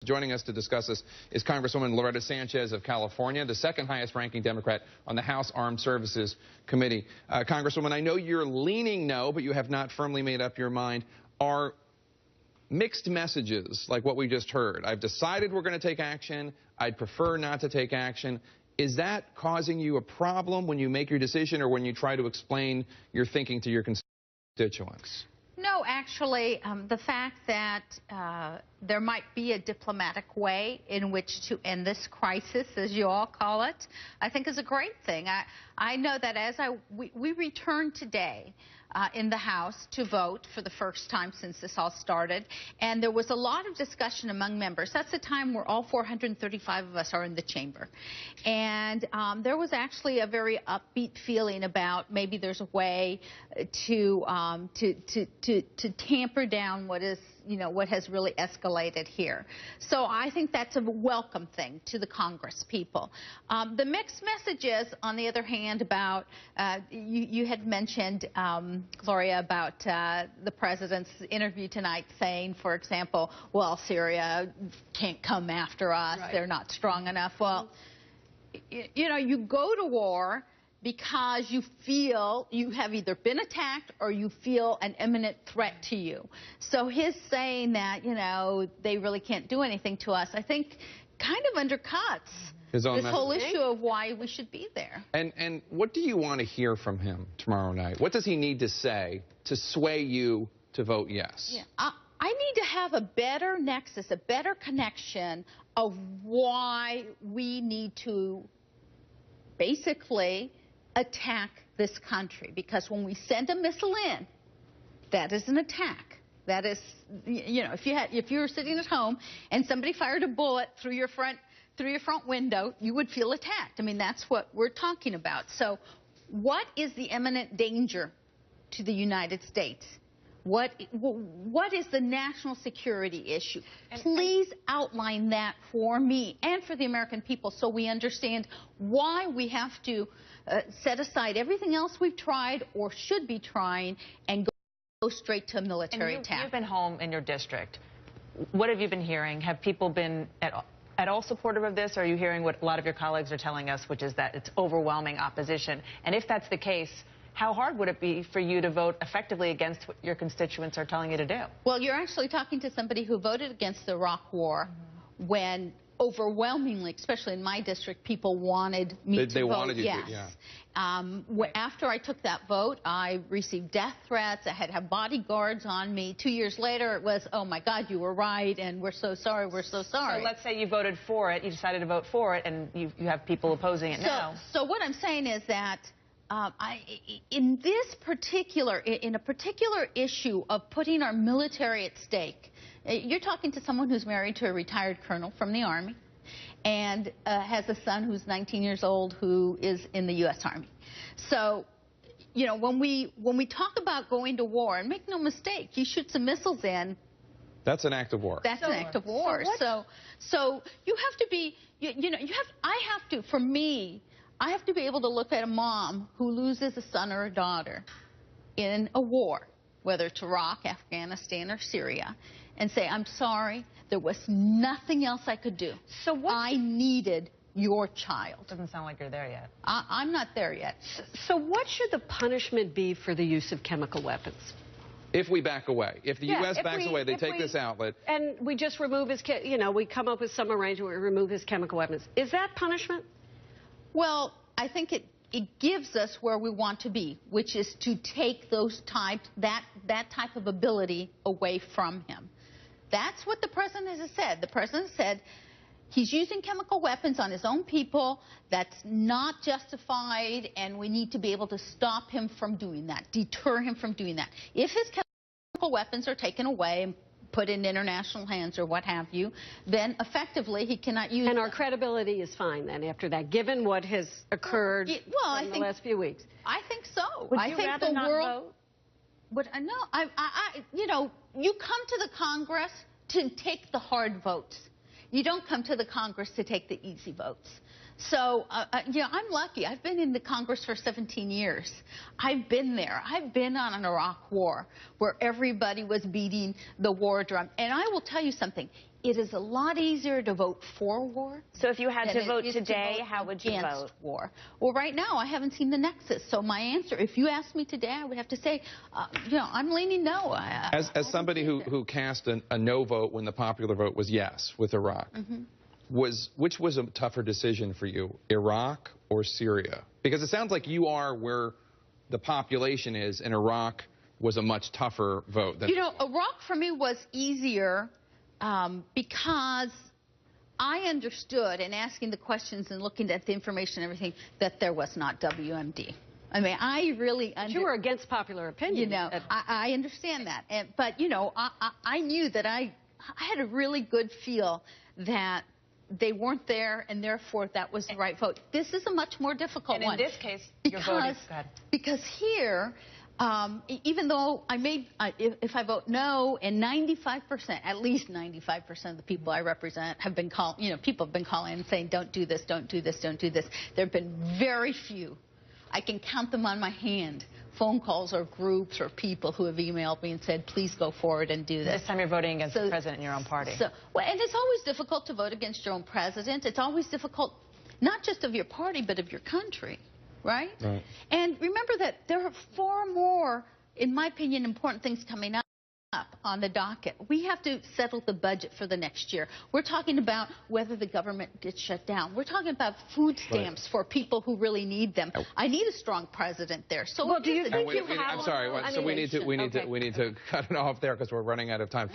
Joining us to discuss this is Congresswoman Loretta Sanchez of California, the second highest ranking Democrat on the House Armed Services Committee. Congresswoman, I know you're leaning no, but you have not firmly made up your mind. Are mixed messages like what we just heard? I've decided we're going to take action. I'd prefer not to take action. Is that causing you a problem when you make your decision or when you try to explain your thinking to your constituents? No, actually, the fact that there might be a diplomatic way in which to end this crisis, as you all call it, I think is a great thing. I know that as we returned today in the House to vote for the first time since this all started, and there was a lot of discussion among members. That's the time where all 435 of us are in the chamber. And there was actually a very upbeat feeling about maybe there's a way to tamper down what is, what has really escalated here. So I think that's a welcome thing to the Congress people. The mixed messages, on the other hand, about, you had mentioned, Gloria, about the president's interview tonight saying, for example, well, Syria can't come after us. Right. They're not strong enough. Well, you go to war because you feel you have either been attacked or you feel an imminent threat to you. So his saying that, they really can't do anything to us, I think kind of undercuts this whole issue of why we should be there. And what do you want to hear from him tomorrow night? What does he need to say to sway you to vote yes? Yeah. I need to have a better nexus, a better connection of why we need to basically attack this country. Because when we send a missile in, that is an attack. That is, if you were sitting at home and somebody fired a bullet through your front window, you would feel attacked. I mean, that's what we're talking about. So what is the imminent danger to the United States? What is the national security issue? Please outline that for me and for the American people so we understand why we have to set aside everything else we've tried or should be trying and go straight to a military attack. You've been home in your district. What have you been hearing? Have people been at all supportive of this? Or are you hearing what a lot of your colleagues are telling us, which is that it's overwhelming opposition? And if that's the case, how hard would it be for you to vote effectively against what your constituents are telling you to do? Well, you're actually talking to somebody who voted against the Iraq War when overwhelmingly, especially in my district, people wanted me to vote yes. Yeah. After I took that vote, I received death threats. I had to have bodyguards on me. 2 years later, it was, oh, my God, you were right, and we're so sorry, we're so sorry. So let's say you voted for it, you decided to vote for it, and you have people opposing it now. So what I'm saying is that in a particular issue of putting our military at stake, you're talking to someone who's married to a retired colonel from the Army and has a son who's 19 years old who is in the U.S. Army. So, when we talk about going to war, and make no mistake, you shoot some missiles in. That's an act of war. That's an act of war. So you have to be, for me, I have to be able to look at a mom who loses a son or a daughter in a war, whether it's Iraq, Afghanistan, or Syria, and say, I'm sorry, there was nothing else I could do. So I needed your child. Doesn't sound like you're there yet. I'm not there yet. So what should the punishment be for the use of chemical weapons? If we back away. If the U.S. backs away, they take this outlet. And we just remove his, we come up with some arrangement where we remove his chemical weapons. Is that punishment? Well, I think it gives us where we want to be, which is to take that type of ability away from him. That's what the president has said. The president said he's using chemical weapons on his own people. That's not justified, and we need to be able to stop him from doing that, deter him from doing that. If his chemical weapons are taken away and put in international hands or what have you, then effectively he cannot use them. And our credibility is fine then after that, given what has occurred in the last few weeks. I think so. Would you rather not vote? No, you come to the Congress to take the hard votes. You don't come to the Congress to take the easy votes. So, I'm lucky. I've been in the Congress for 17 years. I've been there. I've been on an Iraq war where everybody was beating the war drum. And I will tell you something. it is a lot easier to vote for war. So if you had to vote today, how would you vote? War. Well, right now, I haven't seen the nexus. So my answer, if you asked me today, I would have to say, I'm leaning no. As somebody who cast a no vote when the popular vote was yes with Iraq, which was a tougher decision for you, Iraq or Syria? Because it sounds like you are where the population is, and Iraq was a much tougher vote. Iraq for me was easier because I understood, in asking the questions and looking at the information and everything, that there was not WMD. I mean, I really You were against popular opinion. I understand that. But, I knew that I had a really good feel that they weren't there, and therefore that was the right vote. This is a much more difficult one. And in this case, your vote is good. Because here, even though if I vote no, and 95%, at least 95% of the people I represent have been people have been calling and saying, don't do this, don't do this, don't do this. There have been very few. I can count them on my hand. Phone calls or groups or people who have emailed me and said, please go forward and do this. This time you're voting against the president in your own party. And it's always difficult to vote against your own president. It's always difficult, not just of your party, but of your country, right? And remember that there are far more, in my opinion, important things coming up on the docket. We have to settle the budget for the next year. We're talking about whether the government gets shut down. We're talking about food stamps for people who really need them. I need a strong president there. So do you think I'm sorry. So we need to cut it off there because we're running out of time.